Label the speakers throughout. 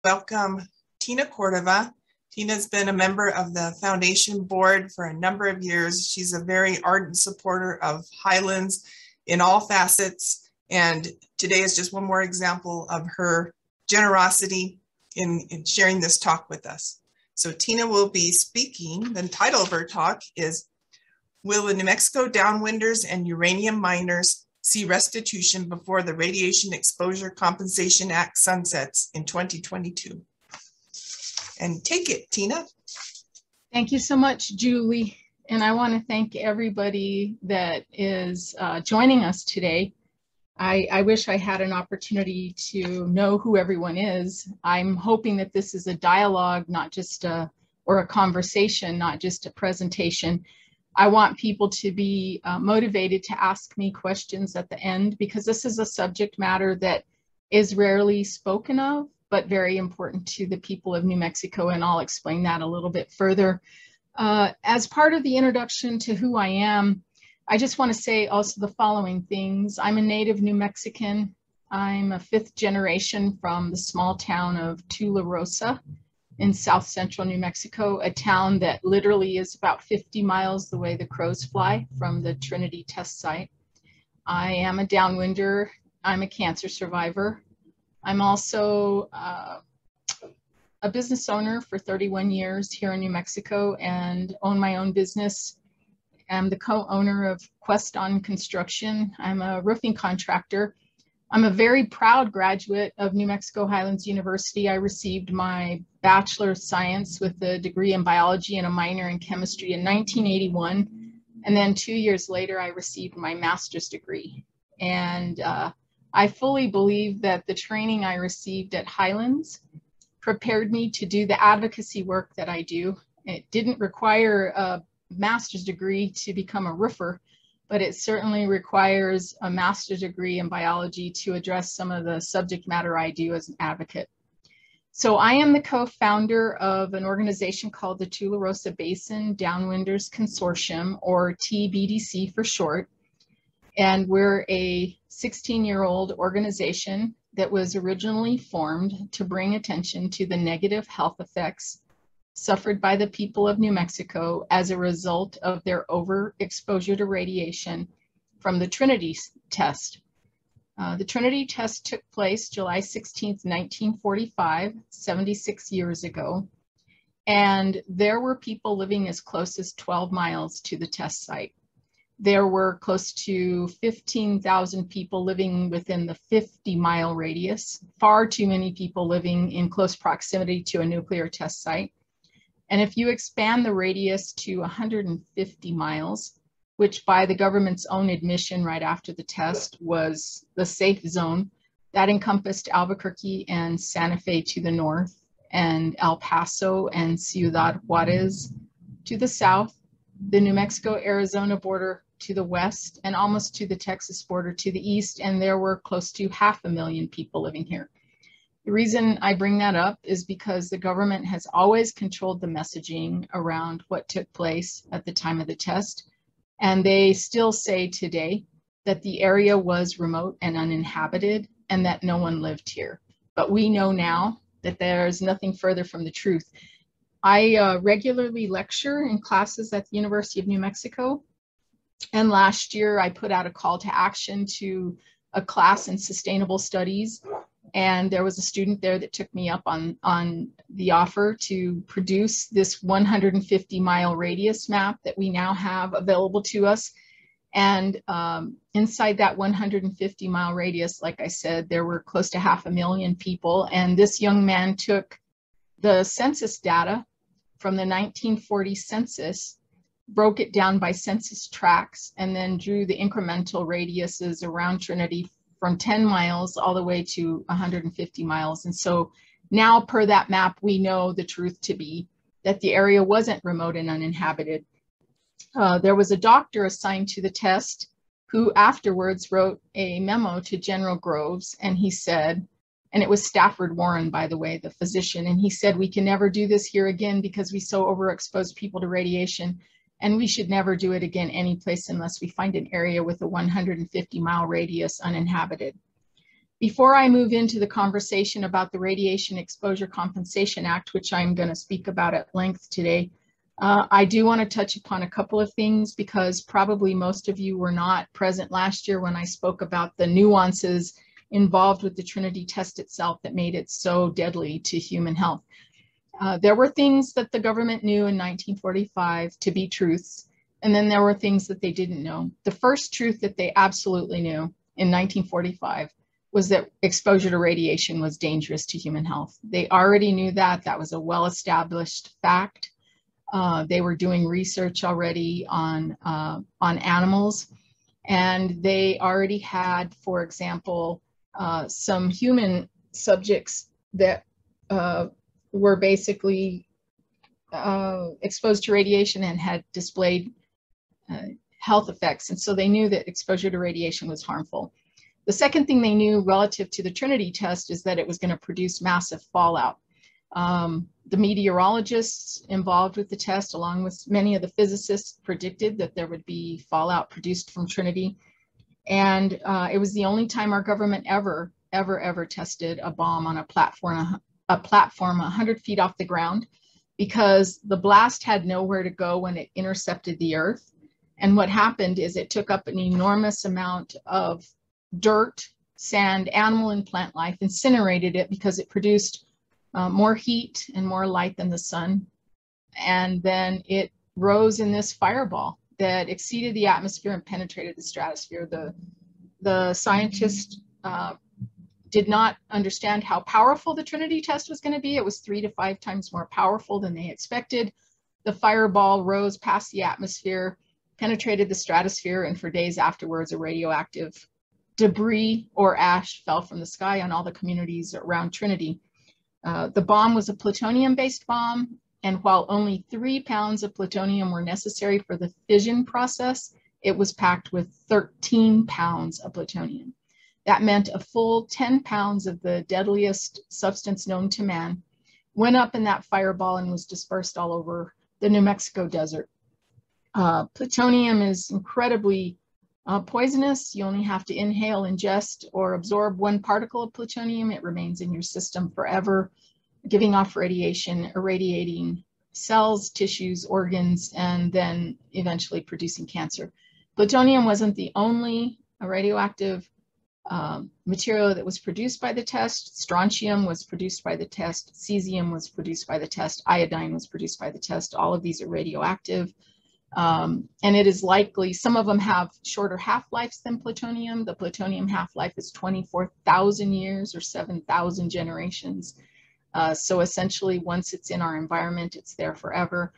Speaker 1: welcome Tina Cordova. Tina's been a member of the foundation board for a number of years. She's a very ardent supporter of Highlands in all facets, and today is just one more example of her generosity in sharing this talk with us. So Tina will be speaking. The title of her talk is, Will the New Mexico Downwinders and Uranium Miners See Restitution Before the Radiation Exposure Compensation Act Sunsets in 2022? And take it, Tina.
Speaker 2: Thank you so much, Julie. And I want to thank everybody that is joining us today. I wish I had an opportunity to know who everyone is. I'm hoping that this is a dialogue, not just or a conversation, not just a presentation. I want people to be motivated to ask me questions at the end, because this is a subject matter that is rarely spoken of, but very important to the people of New Mexico, and I'll explain that a little bit further. As part of the introduction to who I am, I just want to say also the following things. I'm a native New Mexican. I'm a 5th generation from the small town of Tularosa in south central New Mexico, a town that literally is about 50 miles the way the crows fly from the Trinity test site. I am a downwinder. I'm a cancer survivor. I'm also a business owner for 31 years here in New Mexico and own my own business. I'm the co-owner of Quest on Construction. I'm a roofing contractor. I'm a very proud graduate of New Mexico Highlands University. I received my Bachelor of Science with a degree in biology and a minor in chemistry in 1981. And then 2 years later, I received my master's degree. And I fully believe that the training I received at Highlands prepared me to do the advocacy work that I do. It didn't require a master's degree to become a roofer, but it certainly requires a master's degree in biology to address some of the subject matter I do as an advocate. So I am the co-founder of an organization called the Tularosa Basin Downwinders Consortium, or TBDC for short. And we're a 16-year-old organization that was originally formed to bring attention to the negative health effects suffered by the people of New Mexico as a result of their overexposure to radiation from the Trinity test. The Trinity test took place July 16th, 1945, 76 years ago. And there were people living as close as 12 miles to the test site. There were close to 15,000 people living within the 50-mile radius, far too many people living in close proximity to a nuclear test site. And if you expand the radius to 150 miles, which by the government's own admission right after the test was the safe zone, that encompassed Albuquerque and Santa Fe to the north, and El Paso and Ciudad Juarez to the south, the New Mexico-Arizona border to the west, and almost to the Texas border to the east, and there were close to 500,000 people living here. The reason I bring that up is because the government has always controlled the messaging around what took place at the time of the test, and they still say today that the area was remote and uninhabited and that no one lived here. But we know now that there's nothing further from the truth. I regularly lecture in classes at the University of New Mexico, and last year I put out a call to action to a class in sustainable studies. And there was a student there that took me up on the offer to produce this 150-mile radius map that we now have available to us. And inside that 150-mile radius, like I said, there were close to 500,000 people. And this young man took the census data from the 1940 census, broke it down by census tracts, and then drew the incremental radiuses around Trinity from 10 miles all the way to 150 miles. And so now per that map, we know the truth to be that the area wasn't remote and uninhabited. There was a doctor assigned to the test who afterwards wrote a memo to General Groves, and he said, and it was Stafford Warren, by the way, the physician, and he said, we can never do this here again because we so overexpose people to radiation. And we should never do it again any place unless we find an area with a 150-mile radius uninhabited. Before I move into the conversation about the Radiation Exposure Compensation Act, which I'm going to speak about at length today, I do want to touch upon a couple of things because probably most of you were not present last year when I spoke about the nuances involved with the Trinity test itself that made it so deadly to human health. There were things that the government knew in 1945 to be truths, and then there were things that they didn't know. The first truth that they absolutely knew in 1945 was that exposure to radiation was dangerous to human health. They already knew that. That was a well-established fact. They were doing research already on animals, and they already had, for example, some human subjects that were basically exposed to radiation and had displayed health effects. And so they knew that exposure to radiation was harmful. The second thing they knew relative to the Trinity test is that it was going to produce massive fallout. The meteorologists involved with the test, along with many of the physicists, predicted that there would be fallout produced from Trinity. And it was the only time our government ever tested a bomb on a platform 100 feet off the ground, because the blast had nowhere to go when it intercepted the earth. And what happened is it took up an enormous amount of dirt, sand, animal and plant life, incinerated it because it produced more heat and more light than the sun. And then it rose in this fireball that exceeded the atmosphere and penetrated the stratosphere. The scientists did not understand how powerful the Trinity test was going to be. It was 3 to 5 times more powerful than they expected. The fireball rose past the atmosphere, penetrated the stratosphere, and for days afterwards, a radioactive debris or ash fell from the sky on all the communities around Trinity. The bomb was a plutonium-based bomb, and while only 3 pounds of plutonium were necessary for the fission process, it was packed with 13 pounds of plutonium. That meant a full 10 pounds of the deadliest substance known to man went up in that fireball and was dispersed all over the New Mexico desert. Plutonium is incredibly poisonous. You only have to inhale, ingest, or absorb 1 particle of plutonium. It remains in your system forever, giving off radiation, irradiating cells, tissues, organs, and then eventually producing cancer. Plutonium wasn't the only radioactive material that was produced by the test. Strontium was produced by the test. Cesium was produced by the test. Iodine was produced by the test. All of these are radioactive. And it is likely, some of them have shorter half-lives than plutonium. The plutonium half-life is 24,000 years or 7,000 generations. So essentially, once it's in our environment, it's there forever.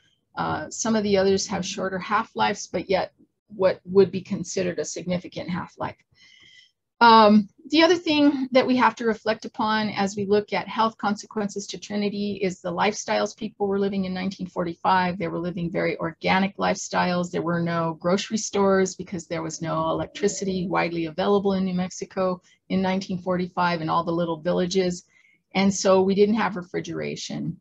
Speaker 2: Some of the others have shorter half-lives, but yet what would be considered a significant half-life. The other thing that we have to reflect upon as we look at health consequences to Trinity is the lifestyles people were living in 1945. They were living very organic lifestyles. There were no grocery stores because there was no electricity widely available in New Mexico in 1945 in all the little villages. And so we didn't have refrigeration.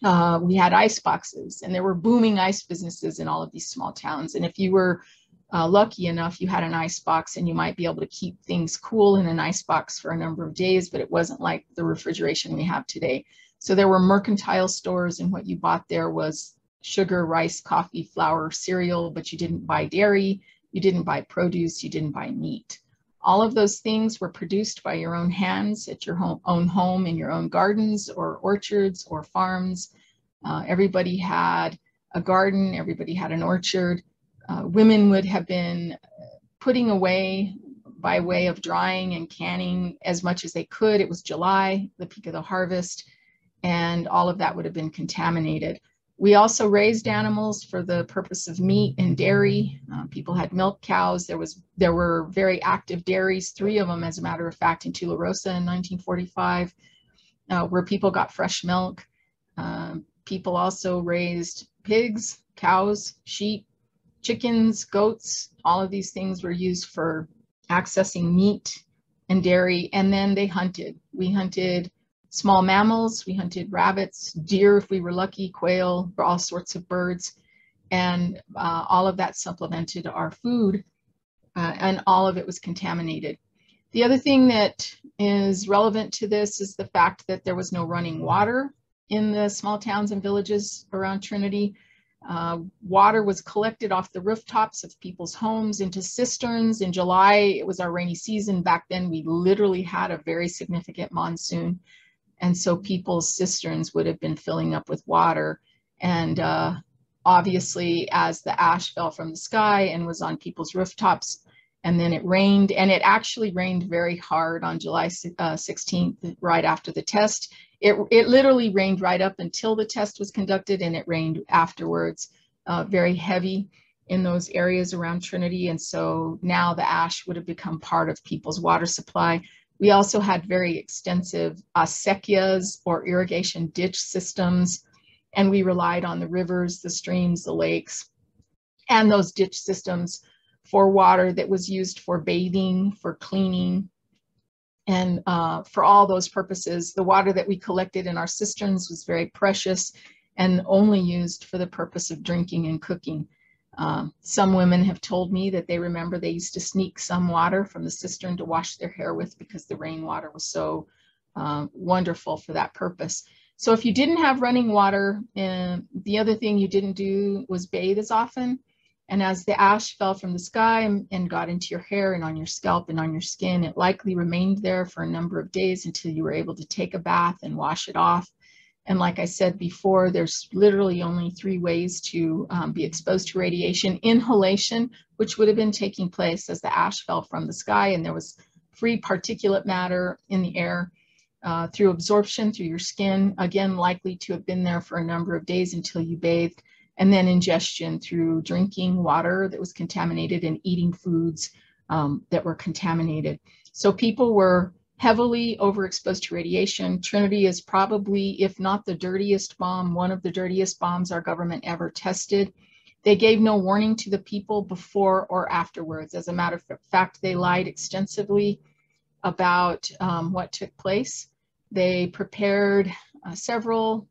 Speaker 2: We had ice boxes, and there were booming ice businesses in all of these small towns. And if you were lucky enough, you had an ice box and you might be able to keep things cool in an ice box for a number of days, but it wasn't like the refrigeration we have today. So there were mercantile stores, and what you bought there was sugar, rice, coffee, flour, cereal, but you didn't buy dairy, you didn't buy produce, you didn't buy meat. All of those things were produced by your own hands at your own home, in your own gardens or orchards or farms. Everybody had a garden, everybody had an orchard. Women would have been putting away by way of drying and canning as much as they could. It was July, the peak of the harvest, and all of that would have been contaminated. We also raised animals for the purpose of meat and dairy. People had milk cows. There were very active dairies, 3 of them, as a matter of fact, in Tularosa in 1945, where people got fresh milk. People also raised pigs, cows, sheep, chickens, goats. All of these things were used for accessing meat and dairy, and then they hunted. We hunted small mammals, we hunted rabbits, deer if we were lucky, quail, all sorts of birds, and all of that supplemented our food, and all of it was contaminated. The other thing that is relevant to this is the fact that there was no running water in the small towns and villages around Trinity. Water was collected off the rooftops of people's homes into cisterns. In July, it was our rainy season. Back then, we literally had a very significant monsoon. And so people's cisterns would have been filling up with water. And obviously, as the ash fell from the sky and was on people's rooftops, and then it rained, and it actually rained very hard on July 16th, right after the test. It literally rained right up until the test was conducted, and it rained afterwards, very heavy in those areas around Trinity. And so now the ash would have become part of people's water supply. We also had very extensive acequias, or irrigation ditch systems, and we relied on the rivers, the streams, the lakes, and those ditch systems for water that was used for bathing, for cleaning, and for all those purposes. The water that we collected in our cisterns was very precious and only used for the purpose of drinking and cooking. Some women have told me that they remember they used to sneak some water from the cistern to wash their hair with because the rainwater was so wonderful for that purpose. So if you didn't have running water, the other thing you didn't do was bathe as often. And as the ash fell from the sky and got into your hair and on your scalp and on your skin, it likely remained there for a number of days until you were able to take a bath and wash it off. And like I said before, there's literally only 3 ways to be exposed to radiation. Inhalation, which would have been taking place as the ash fell from the sky and there was free particulate matter in the air. Through absorption through your skin, again, likely to have been there for a number of days until you bathed. And then ingestion through drinking water that was contaminated and eating foods that were contaminated. So people were heavily overexposed to radiation. Trinity is probably, if not the dirtiest bomb, one of the dirtiest bombs our government ever tested. They gave no warning to the people before or afterwards. As a matter of fact, they lied extensively about what took place. They prepared several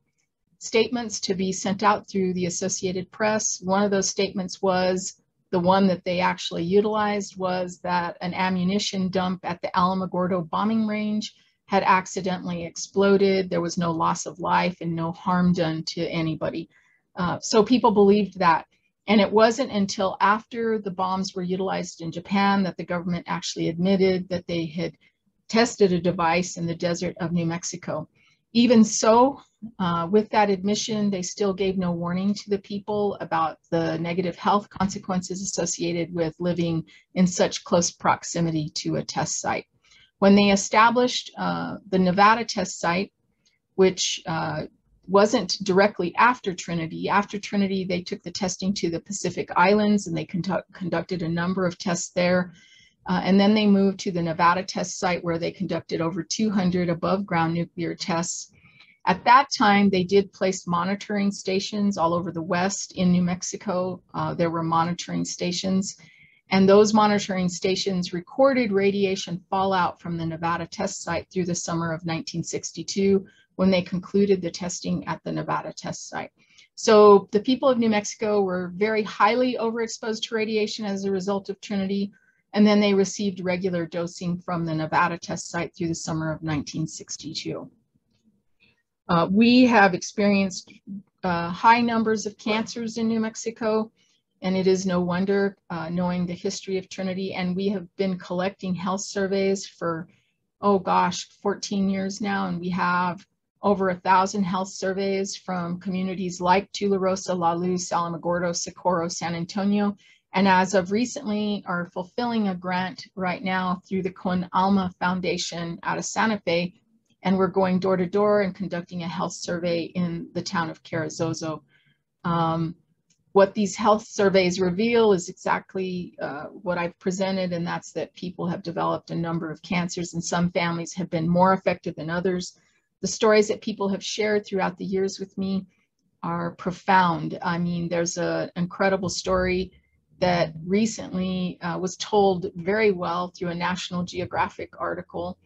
Speaker 2: statements to be sent out through the Associated Press. One of those statements was, the one that they actually utilized, was that an ammunition dump at the Alamogordo bombing range had accidentally exploded. There was no loss of life and no harm done to anybody. So people believed that. And it wasn't until after the bombs were utilized in Japan that the government actually admitted that they had tested a device in the desert of New Mexico. Even so, with that admission, they still gave no warning to the people about the negative health consequences associated with living in such close proximity to a test site. When they established the Nevada test site, which wasn't directly after Trinity. After Trinity, they took the testing to the Pacific Islands and they conducted a number of tests there. And then they moved to the Nevada test site where they conducted over 200 above ground nuclear tests. At that time, they did place monitoring stations all over the West. In New Mexico, there were monitoring stations. And those monitoring stations recorded radiation fallout from the Nevada test site through the summer of 1962, when they concluded the testing at the Nevada test site. So the people of New Mexico were very highly overexposed to radiation as a result of Trinity, and then they received regular dosing from the Nevada test site through the summer of 1962. We have experienced high numbers of cancers in New Mexico, and it is no wonder, knowing the history of Trinity. And we have been collecting health surveys for, 14 years now, and we have over 1,000 health surveys from communities like Tularosa, La Luz, Alamogordo, Socorro, San Antonio, and as of recently are fulfilling a grant right now through the Con Alma Foundation out of Santa Fe, and we're going door to door and conducting a health survey in the town of Carrizozo. What these health surveys reveal is exactly what I've presented, and that's that people have developed a number of cancers, and some families have been more affected than others. The stories that people have shared throughout the years with me are profound. I mean, there's an incredible story that recently was told very well through a National Geographic article.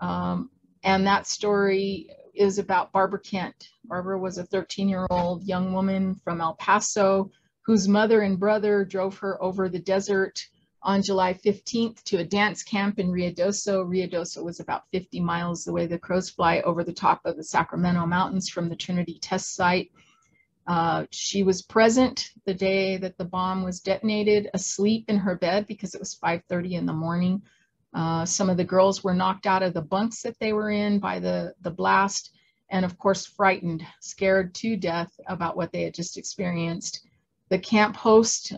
Speaker 2: And that story is about Barbara Kent. Barbara was a 13-year-old young woman from El Paso whose mother and brother drove her over the desert on July 15th to a dance camp in Ruidoso. Ruidoso was about 50 miles the way the crows fly over the top of the Sacramento Mountains from the Trinity test site. She was present the day that the bomb was detonated, asleep in her bed because it was 5:30 in the morning. Some of the girls were knocked out of the bunks that they were in by the blast, and of course frightened, scared to death about what they had just experienced. The camp host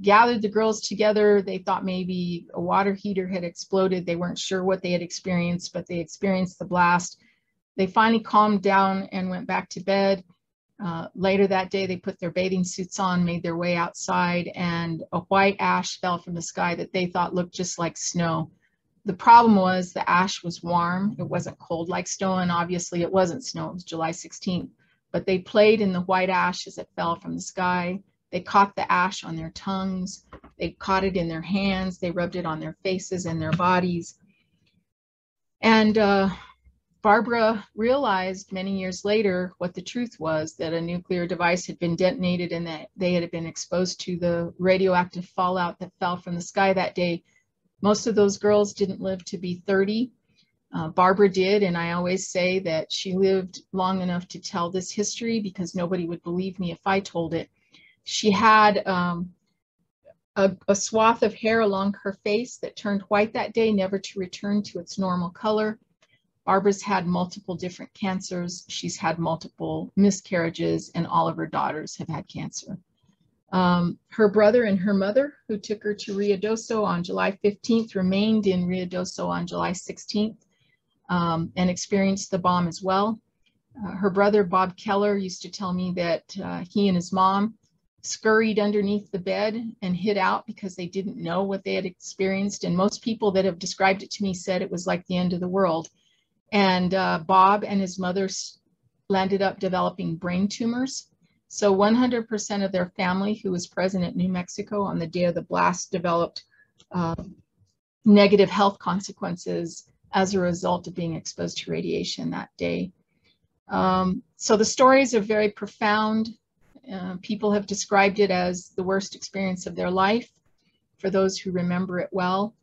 Speaker 2: gathered the girls together. They thought maybe a water heater had exploded. They weren't sure what they had experienced, but they experienced the blast. They finally calmed down and went back to bed. Later that day, they put their bathing suits on, made their way outside, and a white ash fell from the sky that they thought looked just like snow. The problem was the ash was warm. It wasn't cold like snow, and obviously it wasn't snow. It was July 16th. But they played in the white ash as it fell from the sky. They caught the ash on their tongues. They caught it in their hands. They rubbed it on their faces and their bodies. And Barbara realized many years later what the truth was, that a nuclear device had been detonated and that they had been exposed to the radioactive fallout that fell from the sky that day. Most of those girls didn't live to be 30. Barbara did, and I always say that she lived long enough to tell this history because nobody would believe me if I told it. She had a swath of hair along her face that turned white that day, never to return to its normal color. Barbara's had multiple different cancers. She's had multiple miscarriages, and all of her daughters have had cancer. Her brother and her mother, who took her to Ruidoso on July 15th, remained in Ruidoso on July 16th and experienced the bomb as well. Her brother, Bob Keller, used to tell me that he and his mom scurried underneath the bed and hid out because they didn't know what they had experienced. And most people that have described it to me said it was like the end of the world. And Bob and his mother landed up developing brain tumors. So 100% of their family who was present at New Mexico on the day of the blast developed negative health consequences as a result of being exposed to radiation that day. So the stories are very profound. People have described it as the worst experience of their life for those who remember it well.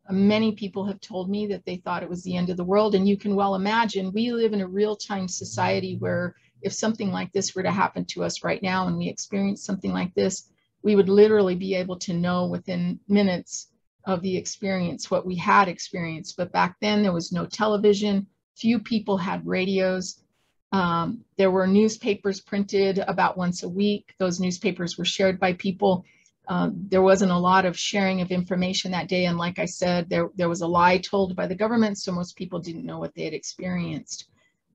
Speaker 2: Many people have told me that they thought it was the end of the world, and you can well imagine we live in a real-time society where if something like this were to happen to us right now and we experience something like this, we would literally be able to know within minutes of the experience what we had experienced. But back then there was no television, few people had radios. There were newspapers printed about once a week. Those newspapers were shared by people. There wasn't a lot of sharing of information that day. And like I said, there was a lie told by the government, so most people didn't know what they had experienced.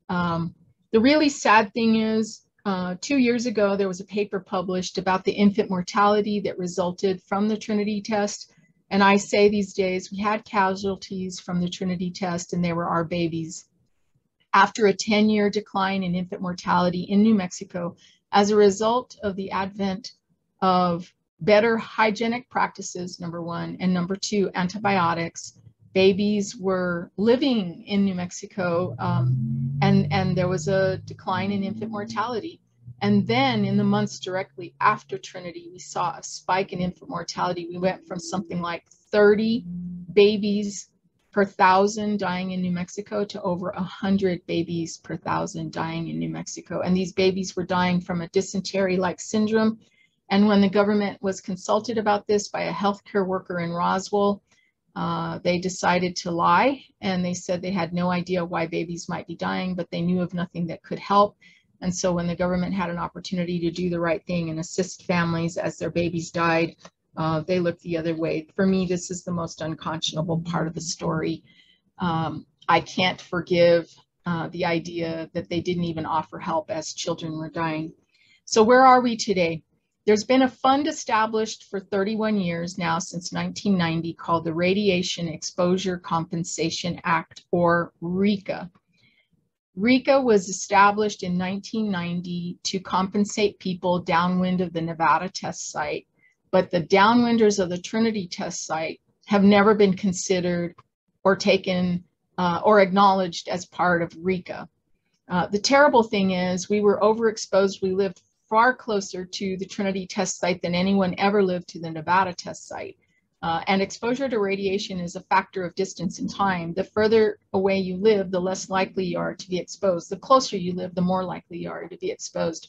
Speaker 2: The really sad thing is, 2 years ago, there was a paper published about the infant mortality that resulted from the Trinity test. And I say these days, we had casualties from the Trinity test, and they were our babies. After a 10-year decline in infant mortality in New Mexico, as a result of the advent of better hygienic practices, number one, and number two, antibiotics, babies were living in New Mexico, and there was a decline in infant mortality. And then in the months directly after Trinity, we saw a spike in infant mortality. We went from something like 30 babies per 1,000 dying in New Mexico to over 100 babies per 1,000 dying in New Mexico. And these babies were dying from a dysentery-like syndrome. And when the government was consulted about this by a healthcare worker in Roswell, they decided to lie, and they said they had no idea why babies might be dying, but they knew of nothing that could help. And so when the government had an opportunity to do the right thing and assist families as their babies died, they looked the other way. For me, this is the most unconscionable part of the story. I can't forgive the idea that they didn't even offer help as children were dying. So where are we today? There's been a fund established for 31 years now, since 1990, called the Radiation Exposure Compensation Act, or RECA. RECA was established in 1990 to compensate people downwind of the Nevada test site, but the downwinders of the Trinity test site have never been considered or taken or acknowledged as part of RECA. The terrible thing is we were overexposed. We lived far closer to the Trinity test site than anyone ever lived to the Nevada test site. And exposure to radiation is a factor of distance and time. The further away you live, the less likely you are to be exposed. The closer you live, the more likely you are to be exposed.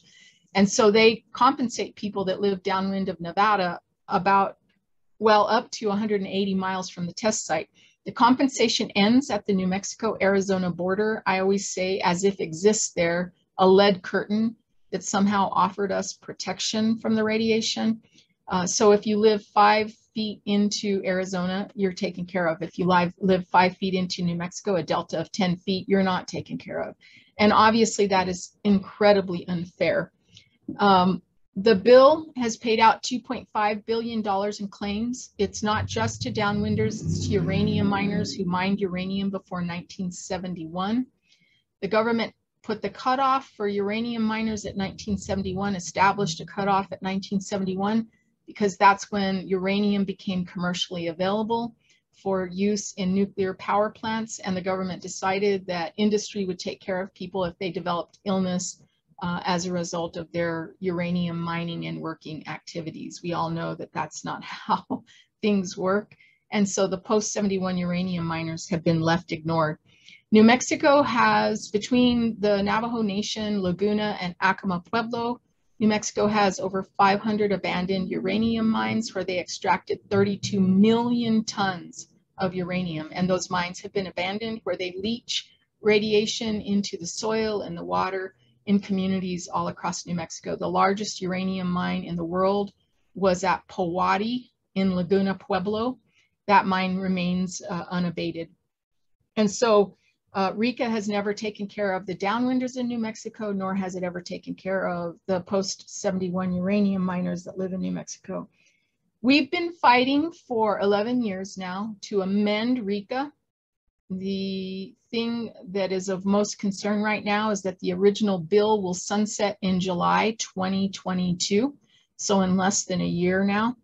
Speaker 2: And so they compensate people that live downwind of Nevada about, well, up to 180 miles from the test site. The compensation ends at the New Mexico-Arizona border. I always say, as if exists there, a lead curtain that somehow offered us protection from the radiation. So if you live 5 feet into Arizona, you're taken care of. If you live 5 feet into New Mexico, a delta of 10 feet, you're not taken care of. And obviously that is incredibly unfair. The bill has paid out $2.5 billion in claims. It's not just to downwinders, it's to uranium miners who mined uranium before 1971. The government put the cutoff for uranium miners at 1971, established a cutoff at 1971, because that's when uranium became commercially available for use in nuclear power plants. And the government decided that industry would take care of people if they developed illness as a result of their uranium mining and working activities. We all know that that's not how things work. And so the post-71 uranium miners have been left ignored. New Mexico has, between the Navajo Nation, Laguna, and Acoma Pueblo, New Mexico has over 500 abandoned uranium mines where they extracted 32 million tons of uranium. And those mines have been abandoned where they leach radiation into the soil and the water in communities all across New Mexico. The largest uranium mine in the world was at Powati in Laguna Pueblo. That mine remains unabated. And so RECA has never taken care of the downwinders in New Mexico, nor has it ever taken care of the post-71 uranium miners that live in New Mexico. We've been fighting for 11 years now to amend RECA. The thing that is of most concern right now is that the original bill will sunset in July 2022, so in less than a year now.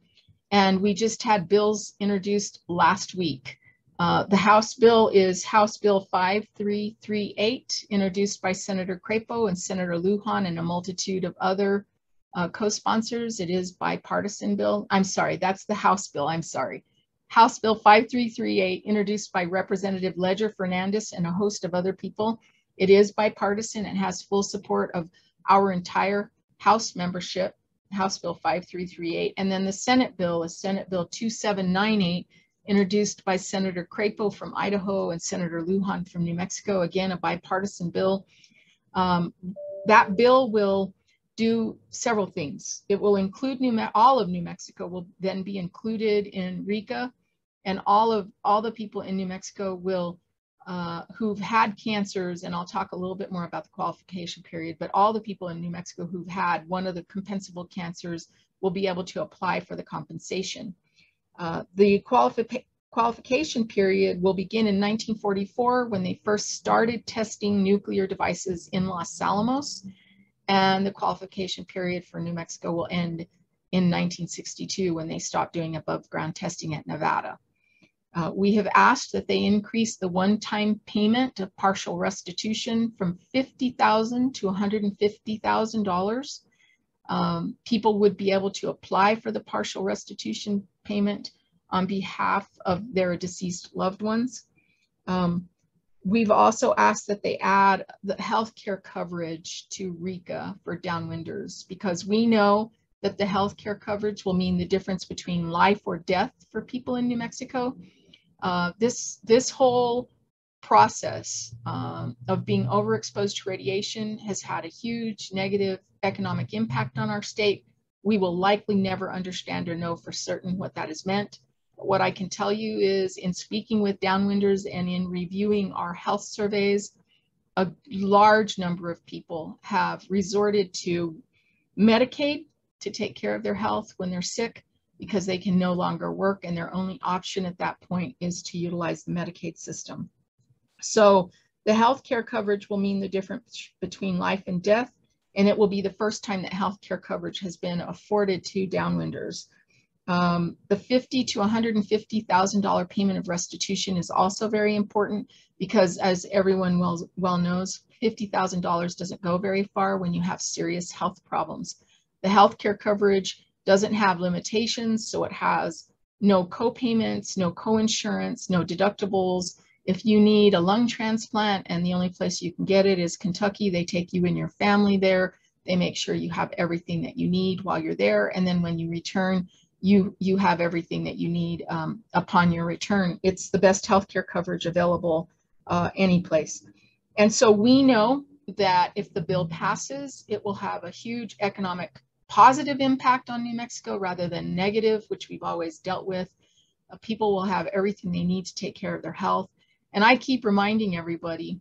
Speaker 2: And we just had bills introduced last week. The House bill is House Bill 5338, introduced by Senator Crapo and Senator Lujan and a multitude of other co-sponsors. It is bipartisan bill. I'm sorry, that's the House bill, I'm sorry. House Bill 5338, introduced by Representative Ledger Fernandez and a host of other people. It is bipartisan and has full support of our entire House membership, House Bill 5338. And then the Senate bill is Senate Bill 2798, introduced by Senator Crapo from Idaho and Senator Lujan from New Mexico. Again, a bipartisan bill. That bill will do several things. It will include all of New Mexico will then be included in RECA, and all the people in New Mexico will who've had cancers, and I'll talk a little bit more about the qualification period, but all the people in New Mexico who've had one of the compensable cancers will be able to apply for the compensation. The qualification period will begin in 1944 when they first started testing nuclear devices in Los Alamos. And the qualification period for New Mexico will end in 1962 when they stopped doing above ground testing at Nevada. We have asked that they increase the one-time payment of partial restitution from $50,000 to $150,000. People would be able to apply for the partial restitution payment on behalf of their deceased loved ones. We've also asked that they add the healthcare coverage to RECA for downwinders, because we know that the healthcare coverage will mean the difference between life or death for people in New Mexico. This whole process of being overexposed to radiation has had a huge negative economic impact on our state. We will likely never understand or know for certain what that has meant. What I can tell you is, in speaking with downwinders and in reviewing our health surveys, a large number of people have resorted to Medicaid to take care of their health when they're sick, because they can no longer work, and their only option at that point is to utilize the Medicaid system. So the healthcare coverage will mean the difference between life and death, and it will be the first time that healthcare coverage has been afforded to downwinders. The $50,000 to $150,000 payment of restitution is also very important, because, as everyone well knows, $50,000 doesn't go very far when you have serious health problems. The healthcare coverage doesn't have limitations, so it has no co-payments, no co-insurance, no deductibles. If you need a lung transplant and the only place you can get it is Kentucky, they take you and your family there. They make sure you have everything that you need while you're there. And then when you return, you have everything that you need upon your return. It's the best healthcare coverage available any place. And so we know that if the bill passes, it will have a huge economic positive impact on New Mexico rather than negative, which we've always dealt with. People will have everything they need to take care of their health. And I keep reminding everybody,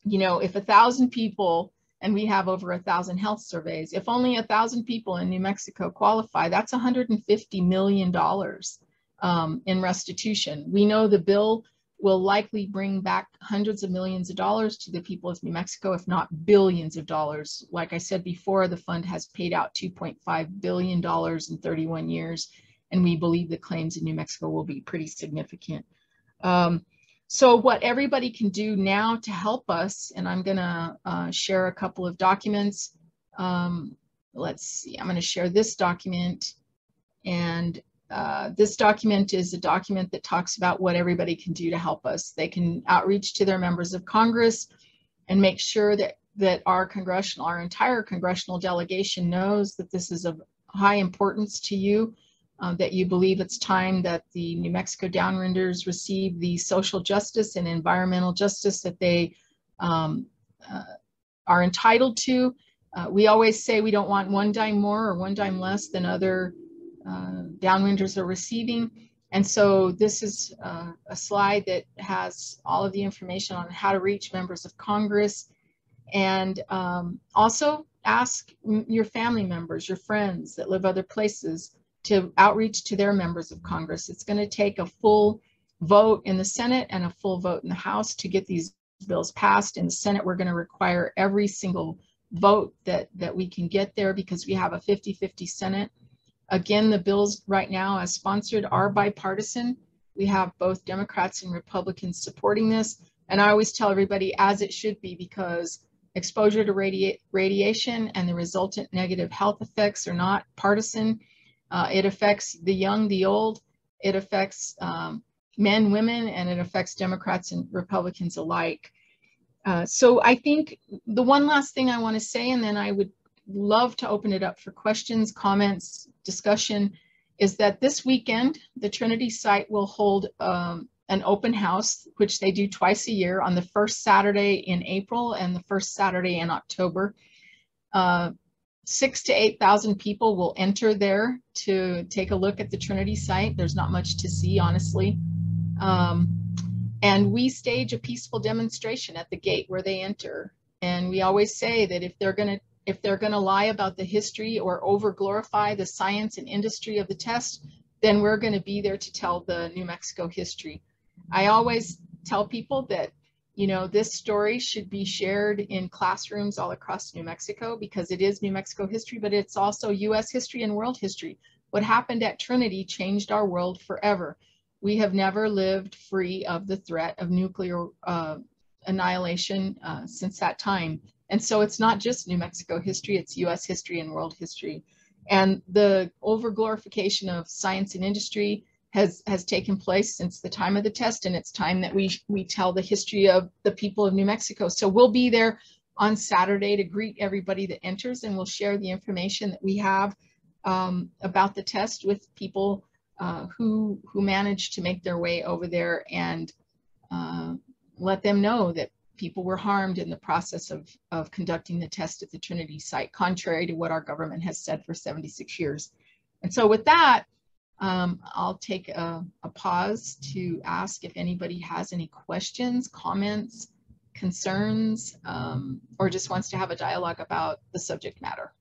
Speaker 2: you know, if 1,000 people, and we have over 1,000 health surveys, if only 1,000 people in New Mexico qualify, that's $150 million in restitution. We know the bill will likely bring back hundreds of millions of dollars to the people of New Mexico, if not billions of dollars. Like I said before, the fund has paid out $2.5 billion in 31 years, and we believe the claims in New Mexico will be pretty significant. So what everybody can do now to help us, and I'm going to share a couple of documents. Let's see, I'm going to share this document, and this document is a document that talks about what everybody can do to help us. They can outreach to their members of Congress and make sure that our entire congressional delegation knows that this is of high importance to you, that you believe it's time that the New Mexico Downwinders receive the social justice and environmental justice that they are entitled to. We always say we don't want one dime more or one dime less than other Downwinders are receiving. And so this is a slide that has all of the information on how to reach members of Congress, and also ask your family members, your friends that live other places, to outreach to their members of Congress. It's going to take a full vote in the Senate and a full vote in the House to get these bills passed. In the Senate, we're going to require every single vote that we can get there, because we have a 50-50 Senate. Again, the bills right now as sponsored are bipartisan. We have both Democrats and Republicans supporting this. And I always tell everybody, as it should be, because exposure to radiation and the resultant negative health effects are not partisan. It affects the young, the old, it affects men, women, and it affects Democrats and Republicans alike. So I think the one last thing I want to say, and then I would love to open it up for questions, comments, discussion, is that this weekend, the Trinity site will hold an open house, which they do twice a year, on the first Saturday in April and the first Saturday in October. 6,000 to 8,000 people will enter there to take a look at the Trinity site. There's not much to see, honestly. And we stage a peaceful demonstration at the gate where they enter. And we always say that if they're gonna lie about the history or over glorify the science and industry of the test, then we're gonna be there to tell the New Mexico history. I always tell people that, you know, this story should be shared in classrooms all across New Mexico, because it is New Mexico history, but it's also US history and world history. What happened at Trinity changed our world forever. We have never lived free of the threat of nuclear annihilation since that time. And so it's not just New Mexico history, it's US history and world history. And the overglorification of science and industry has taken place since the time of the test, and it's time that we tell the history of the people of New Mexico. So we'll be there on Saturday to greet everybody that enters, and we'll share the information that we have about the test with people who managed to make their way over there, and let them know that people were harmed in the process of conducting the test at the Trinity site, contrary to what our government has said for 76 years. And so with that, I'll take a pause to ask if anybody has any questions, comments, concerns, or just wants to have a dialogue about the subject matter.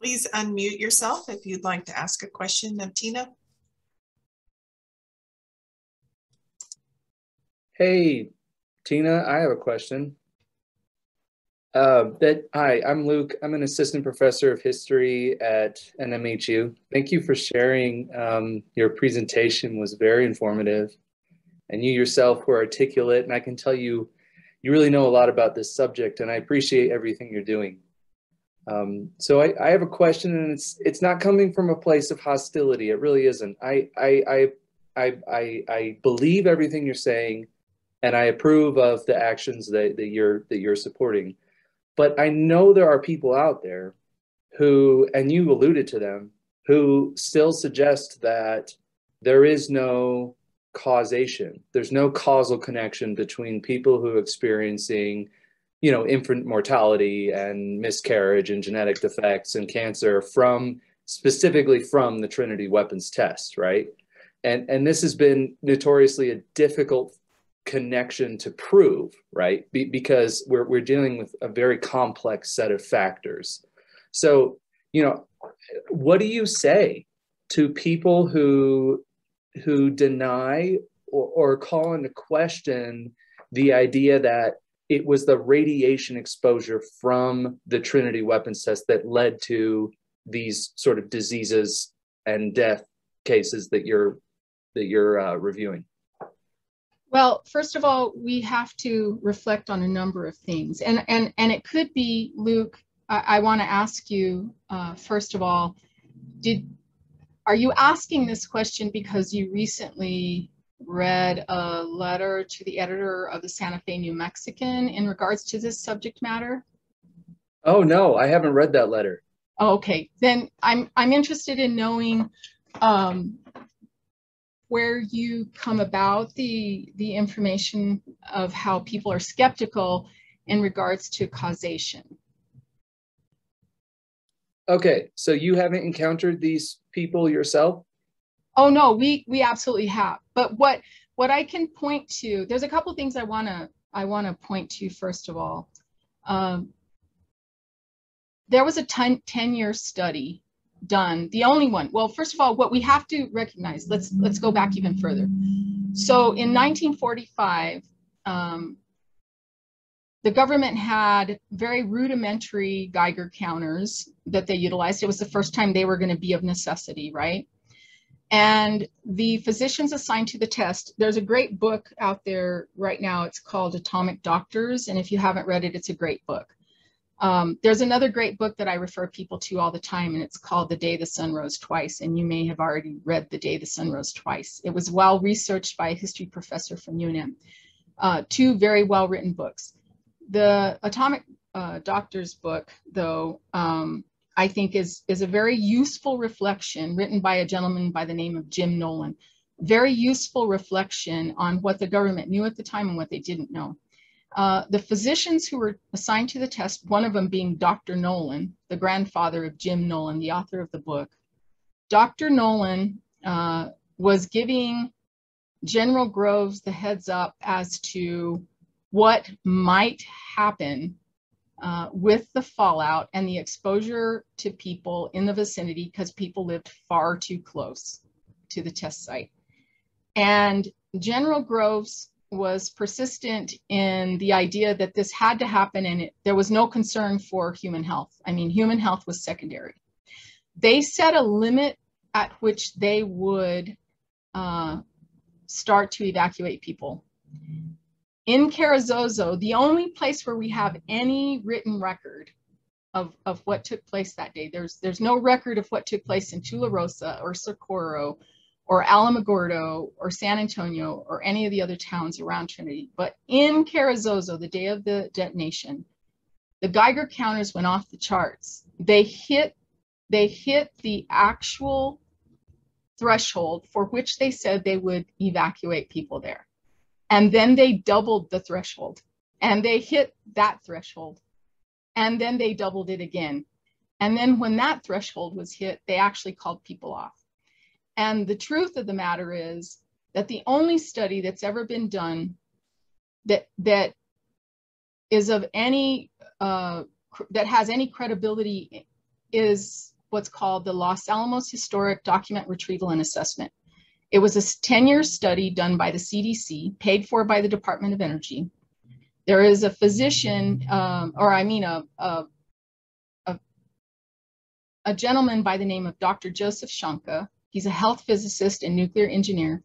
Speaker 1: Please unmute yourself if you'd like to ask a question of Tina.
Speaker 3: Hey, Tina, I have a question. Hi, I'm Luke. I'm an assistant professor of history at NMHU. Thank you for sharing. Your presentation was very informative, and you yourself were articulate, and I can tell you you really know a lot about this subject, and I appreciate everything you're doing. So I have a question, and it's not coming from a place of hostility. It really isn't. I believe everything you're saying, and I approve of the actions that you're supporting. But I know there are people out there who, and you alluded to them, who still suggest that there is no causation. There's no causal connection between people who are experiencing, infant mortality and miscarriage and genetic defects and cancer specifically from the Trinity weapons test, right? And this has been notoriously a difficult connection to prove, right? Because we're dealing with a very complex set of factors. So, what do you say to people who deny or call into question the idea that it was the radiation exposure from the Trinity weapons test that led to these sort of diseases and death cases that you're reviewing?
Speaker 2: Well, first of all, we have to reflect on a number of things. And it could be, Luke, I want to ask you, first of all, are you asking this question because you recently read a letter to the editor of the Santa Fe New Mexican in regards to this subject matter?
Speaker 3: Oh, no, I haven't read that letter.
Speaker 2: Oh, okay, then I'm interested in knowing where you come about the information of how people are skeptical in regards to causation.
Speaker 3: Okay, so you haven't encountered these people yourself?
Speaker 2: Oh no, we absolutely have. But what I can point to, there's a couple things I wanna point to. First of all, there was a 10-year study done, the only one. Well, first of all, what we have to recognize, let's go back even further. So in 1945, the government had very rudimentary Geiger counters that they utilized. It was the first time they were going to be of necessity, right? And the physicians assigned to the test, there's a great book out there right now. It's called Atomic Doctors. And if you haven't read it, it's a great book. There's another great book that I refer people to all the time, and it's called The Day the Sun Rose Twice. And you may have already read The Day the Sun Rose Twice. It was well researched by a history professor from UNM. Two very well written books. The Atomic Doctors book, though, I think is a very useful reflection written by a gentleman by the name of Jim Nolan. Very useful reflection on what the government knew at the time and what they didn't know. The physicians who were assigned to the test, one of them being Dr. Nolan, the grandfather of Jim Nolan, the author of the book. Dr. Nolan was giving General Groves the heads up as to what might happen with the fallout and the exposure to people in the vicinity, because people lived far too close to the test site. And General Groves was persistent in the idea that this had to happen, and there was no concern for human health. I mean, human health was secondary. They set a limit at which they would start to evacuate people. In Carrizozo, the only place where we have any written record of what took place that day, there's no record of what took place in Tularosa or Socorro or Alamogordo or San Antonio or any of the other towns around Trinity. But in Carrizozo, the day of the detonation, the Geiger counters went off the charts. They hit the actual threshold for which they said they would evacuate people there. And then they doubled the threshold, and they hit that threshold, and then they doubled it again. And then when that threshold was hit, they actually called people off. And the truth of the matter is that the only study that's ever been done that is of any, that has any credibility is what's called the Los Alamos Historic Document Retrieval and Assessment. It was a 10-year study done by the CDC, paid for by the Department of Energy. There is a physician, a gentleman by the name of Dr. Joseph Shanka. He's a health physicist and nuclear engineer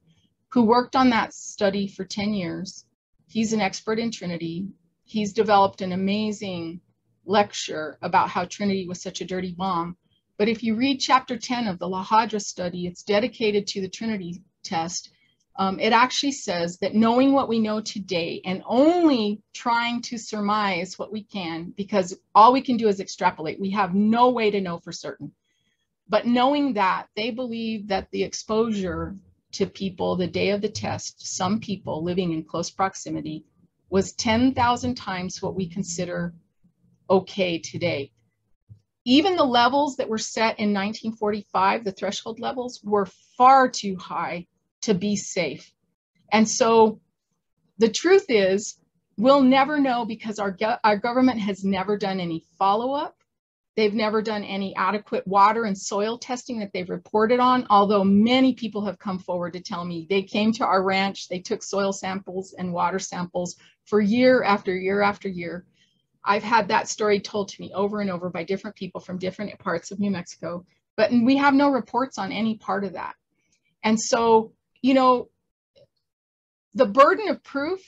Speaker 2: who worked on that study for 10 years. He's an expert in Trinity. He's developed an amazing lecture about how Trinity was such a dirty bomb. But if you read chapter 10 of the La Hadra study, it's dedicated to the Trinity test. It actually says that knowing what we know today and only trying to surmise what we can, because all we can do is extrapolate. We have no way to know for certain. But knowing that, they believe that the exposure to people the day of the test, some people living in close proximity, was 10,000 times what we consider okay today. Even the levels that were set in 1945, the threshold levels, were far too high to be safe. And so the truth is, we'll never know because our government has never done any follow-up. They've never done any adequate water and soil testing that they've reported on, although many people have come forward to tell me they came to our ranch, they took soil samples and water samples for year after year after year. I've had that story told to me over and over by different people from different parts of New Mexico, but we have no reports on any part of that. And so, you know, the burden of proof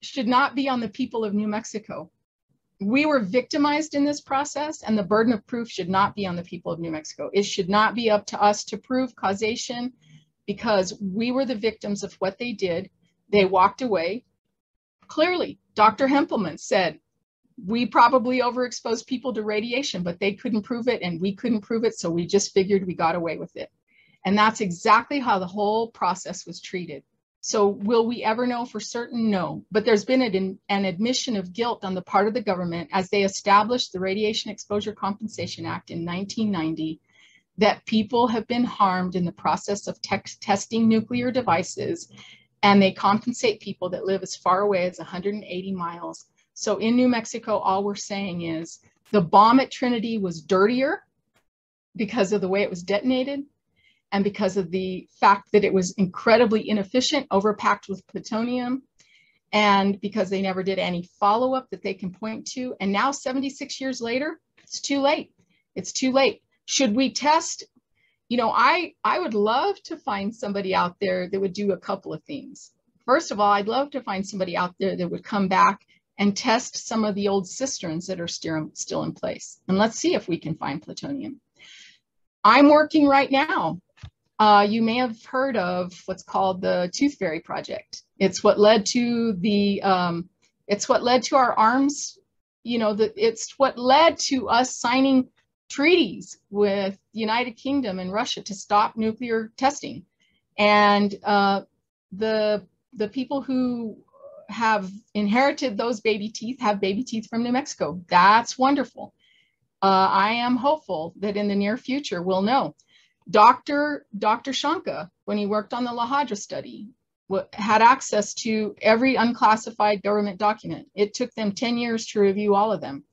Speaker 2: should not be on the people of New Mexico. We were victimized in this process, and the burden of proof should not be on the people of New Mexico. It should not be up to us to prove causation because we were the victims of what they did. They walked away. Clearly, Dr. Hempelman said, we probably overexposed people to radiation, but they couldn't prove it and we couldn't prove it, so we just figured we got away with it. And that's exactly how the whole process was treated. So will we ever know for certain? No. But there's been an admission of guilt on the part of the government as they established the Radiation Exposure Compensation Act in 1990, that people have been harmed in the process of testing nuclear devices, and they compensate people that live as far away as 180 miles. So in New Mexico, all we're saying is the bomb at Trinity was dirtier because of the way it was detonated and because of the fact that it was incredibly inefficient, overpacked with plutonium, and because they never did any follow-up that they can point to. And now 76 years later, it's too late. It's too late. Should we test? You know, I would love to find somebody out there that would do a couple of things. First of all, I'd love to find somebody out there that would come back and test some of the old cisterns that are still in place. And let's see if we can find plutonium. I'm working right now. You may have heard of what's called the Tooth Fairy Project. It's what led to the, it's what led to our arms, you know, it's what led to us signing treaties with the United Kingdom and Russia to stop nuclear testing. And the people who have inherited those baby teeth have baby teeth from New Mexico. That's wonderful. I am hopeful that in the near future we'll know. Dr. Shanka, when he worked on the La Hadra study, had access to every unclassified government document. It took them 10 years to review all of them.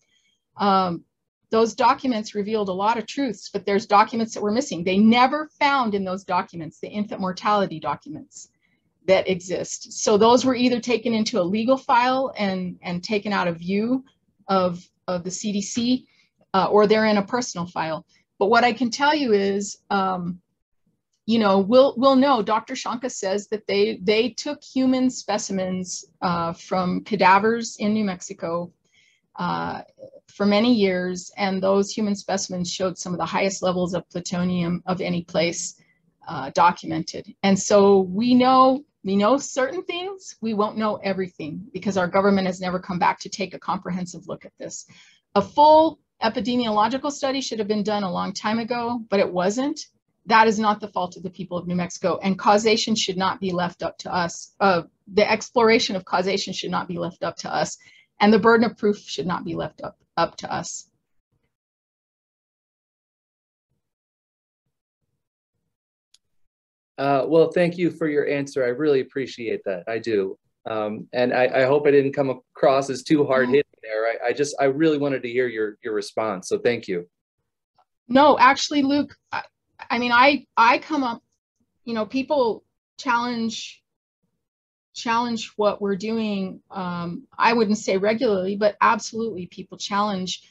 Speaker 2: Those documents revealed a lot of truths, but there's documents that were missing. They never found in those documents the infant mortality documents that exist. So those were either taken into a legal file and taken out of view of the CDC, or they're in a personal file. But what I can tell you is, you know, we'll know. Dr. Shanka says that they took human specimens from cadavers in New Mexico for many years, and those human specimens showed some of the highest levels of plutonium of any place documented. And so we know certain things. We won't know everything because our government has never come back to take a comprehensive look at this. A full epidemiological study should have been done a long time ago, but it wasn't. That is not the fault of the people of New Mexico, and causation should not be left up to us. The exploration of causation should not be left up to us, and the burden of proof should not be left up to us.
Speaker 3: Well, thank you for your answer. I really appreciate that. I do. And I hope I didn't come across as too hard-hitting there. I really wanted to hear your response. So thank you.
Speaker 2: No, actually, Luke, I mean, I come up, you know, people challenge what we're doing. I wouldn't say regularly, but absolutely people challenge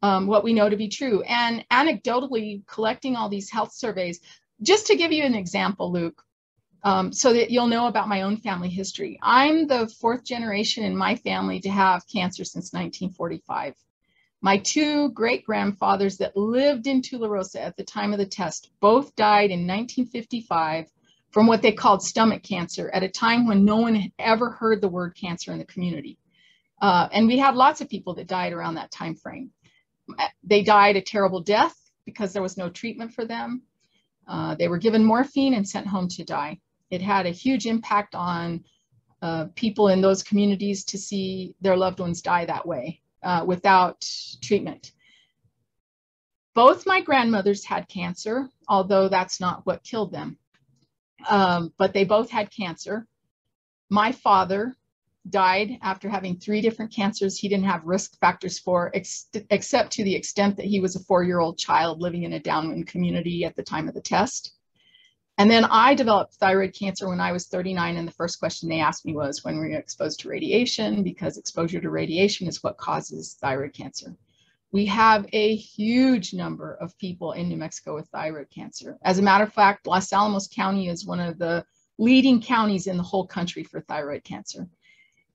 Speaker 2: what we know to be true. And anecdotally collecting all these health surveys, just to give you an example, Luke, so that you'll know about my own family history. I'm the 4th generation in my family to have cancer since 1945. My 2 great-grandfathers that lived in Tularosa at the time of the test both died in 1955 from what they called stomach cancer at a time when no one had ever heard the word cancer in the community. And we had lots of people that died around that time frame. They died a terrible death because there was no treatment for them. They were given morphine and sent home to die. It had a huge impact on people in those communities to see their loved ones die that way without treatment. Both my grandmothers had cancer, although that's not what killed them. But they both had cancer. My father died after having 3 different cancers he didn't have risk factors for, except to the extent that he was a 4-year-old child living in a downwind community at the time of the test. And then I developed thyroid cancer when I was 39, and the first question they asked me was, when were you exposed to radiation? Because exposure to radiation is what causes thyroid cancer. We have a huge number of people in New Mexico with thyroid cancer. As a matter of fact, Los Alamos County is one of the leading counties in the whole country for thyroid cancer.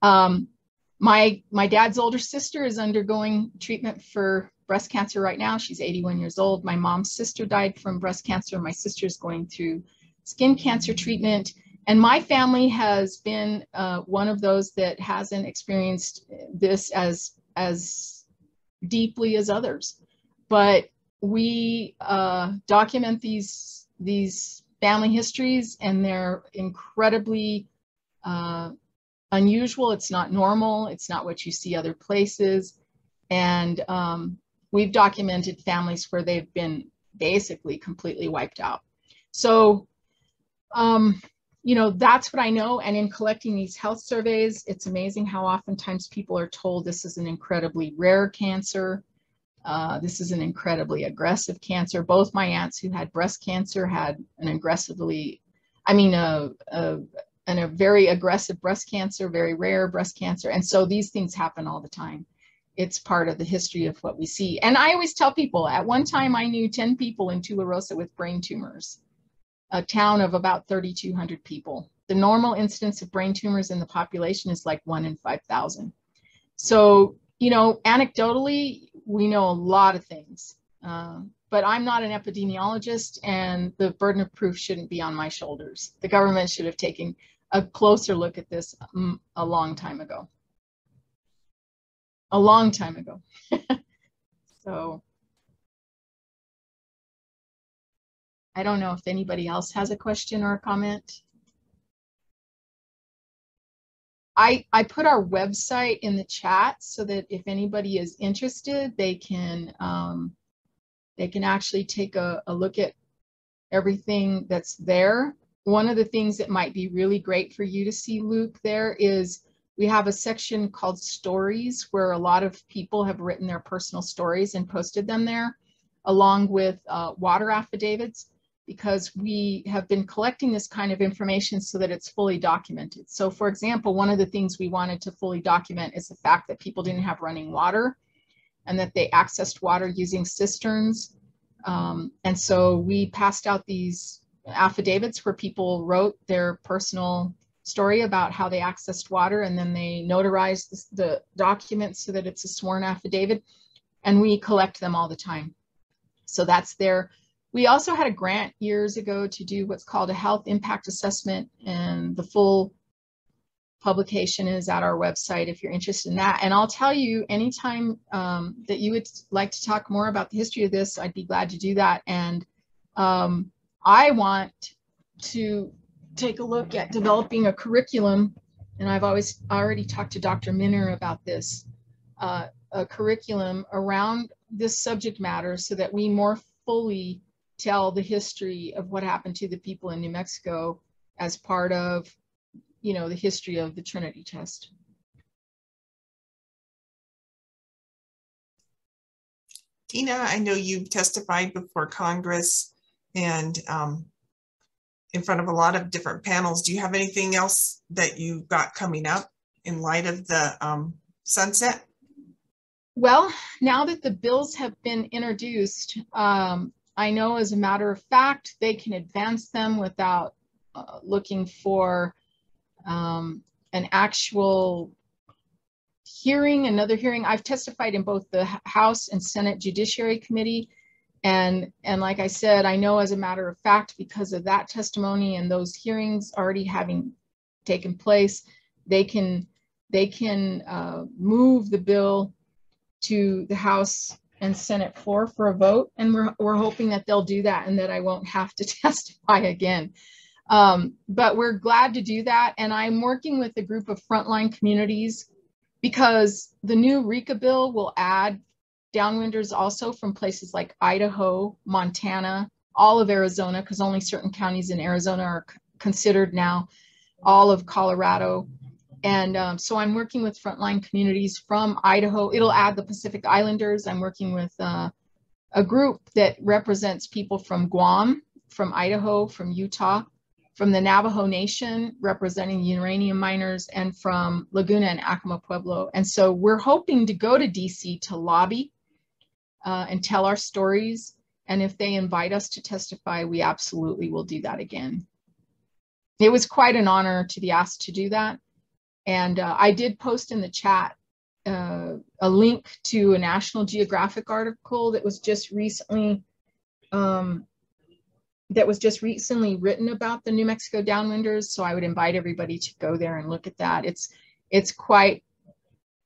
Speaker 2: My dad's older sister is undergoing treatment for breast cancer right now. She's 81 years old. My mom's sister died from breast cancer. My sister's going through skin cancer treatment. And my family has been one of those that hasn't experienced this as deeply as others. But we document these family histories, and they're incredibly unusual. It's not normal. It's not what you see other places. And we've documented families where they've been basically completely wiped out. So, you know, that's what I know. And in collecting these health surveys, it's amazing how oftentimes people are told this is an incredibly rare cancer. This is an incredibly aggressive cancer. Both my aunts who had breast cancer had an aggressively, a very aggressive breast cancer, very rare breast cancer. And so these things happen all the time. It's part of the history of what we see. And I always tell people, at one time I knew 10 people in Tularosa with brain tumors, a town of about 3,200 people. The normal incidence of brain tumors in the population is like 1 in 5,000. So, you know, anecdotally, we know a lot of things, but I'm not an epidemiologist, and the burden of proof shouldn't be on my shoulders. The government should have taken a closer look at this a long time ago. A long time ago. So I don't know if anybody else has a question or a comment. I put our website in the chat so that if anybody is interested, they can actually take a look at everything that's there. One of the things that might be really great for you to see, Luke, there is we have a section called Stories, where a lot of people have written their personal stories and posted them there, along with water affidavits, because we have been collecting this kind of information so that it's fully documented. So for example, one of the things we wanted to fully document is the fact that people didn't have running water and that they accessed water using cisterns. And so we passed out these affidavits where people wrote their personal story about how they accessed water, and then they notarized the documents so that it's a sworn affidavit, and we collect them all the time. So that's there. We also had a grant years ago to do what's called a health impact assessment, and the full publication is at our website if you're interested in that. And I'll tell you, anytime that you would like to talk more about the history of this, I'd be glad to do that. And I want to take a look at developing a curriculum, and I've already talked to Dr. Minner about this, a curriculum around this subject matter so that we more fully tell the history of what happened to the people in New Mexico as part of, you know, the history of the Trinity test.
Speaker 1: Tina, I know you've testified before Congress and in front of a lot of different panels. Do you have anything else that you've got coming up in light of the sunset?
Speaker 2: Well, now that the bills have been introduced, I know as a matter of fact, they can advance them without looking for an actual hearing, another hearing. I've testified in both the House and Senate Judiciary Committee. And like I said, I know as a matter of fact, because of that testimony and those hearings already having taken place, they can move the bill to the House and Senate floor for a vote. And we're hoping that they'll do that and that I won't have to testify again. But we're glad to do that. And I'm working with a group of frontline communities because the new RECA bill will add downwinders also from places like Idaho, Montana, all of Arizona, because only certain counties in Arizona are considered now, all of Colorado. And so I'm working with frontline communities from Idaho. It'll add the Pacific Islanders. I'm working with a group that represents people from Guam, from Idaho, from Utah, from the Navajo Nation, representing uranium miners, and from Laguna and Acoma Pueblo. And so we're hoping to go to DC to lobby and tell our stories. And if they invite us to testify, we absolutely will do that again. It was quite an honor to be asked to do that. And I did post in the chat a link to a National Geographic article that was just recently written about the New Mexico Downwinders. So I would invite everybody to go there and look at that. It's quite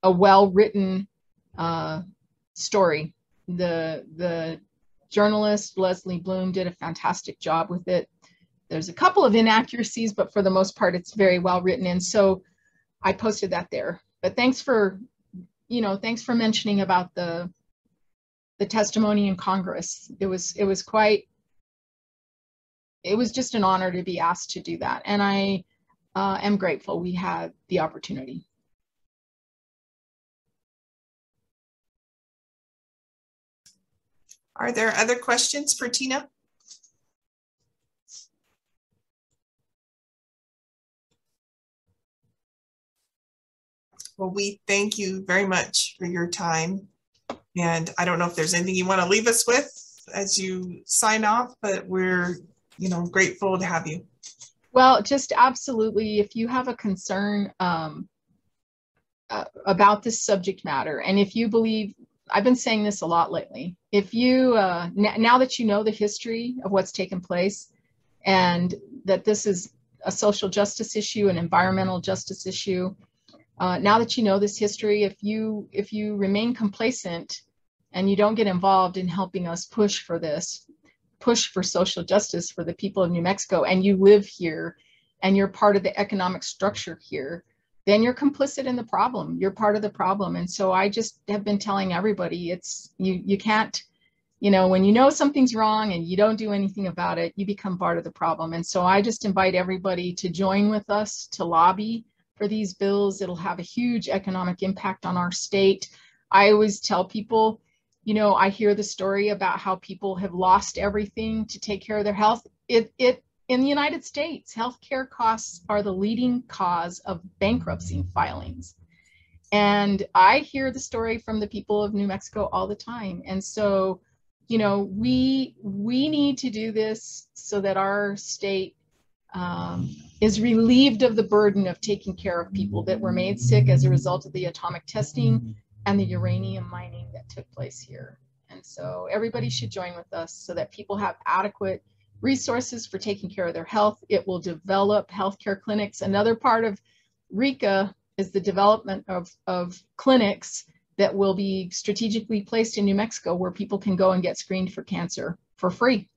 Speaker 2: a well-written story. The journalist Leslie Bloom did a fantastic job with it. There's a couple of inaccuracies, but for the most part, it's very well written. And so I posted that there. But thanks for mentioning about the testimony in Congress. It was just an honor to be asked to do that. And I am grateful we had the opportunity.
Speaker 1: Are there other questions for Tina? Well, we thank you very much for your time. And I don't know if there's anything you want to leave us with as you sign off, but we're, grateful to have you.
Speaker 2: Well, just absolutely, if you have a concern about this subject matter, and if you believe, I've been saying this a lot lately, if you, now that you know the history of what's taken place and that this is a social justice issue, an environmental justice issue, now that you know this history, if you remain complacent and you don't get involved in helping us push for social justice for the people of New Mexico, and you live here and you're part of the economic structure here, then you're complicit in the problem. You're part of the problem. And so I just have been telling everybody, you can't, when you know something's wrong and you don't do anything about it, you become part of the problem. And so I just invite everybody to join with us to lobby for these bills. It'll have a huge economic impact on our state. I always tell people, I hear the story about how people have lost everything to take care of their health. In the United States, healthcare costs are the leading cause of bankruptcy filings. And I hear the story from the people of New Mexico all the time. And so, we need to do this so that our state is relieved of the burden of taking care of people that were made sick as a result of the atomic testing and the uranium mining that took place here. And so everybody should join with us so that people have adequate resources for taking care of their health. It will develop healthcare clinics. Another part of RECA is the development of clinics that will be strategically placed in New Mexico where people can go and get screened for cancer for free.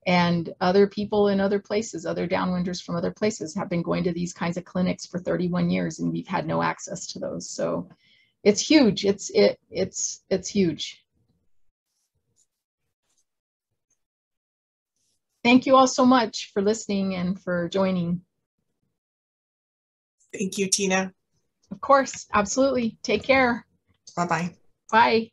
Speaker 2: And other people in other places, other downwinders from other places have been going to these kinds of clinics for 31 years and we've had no access to those. So it's huge. It's huge. Thank you all so much for listening and for joining.
Speaker 1: Thank you, Tina.
Speaker 2: Of course, absolutely. Take care.
Speaker 1: Bye-bye.
Speaker 2: Bye.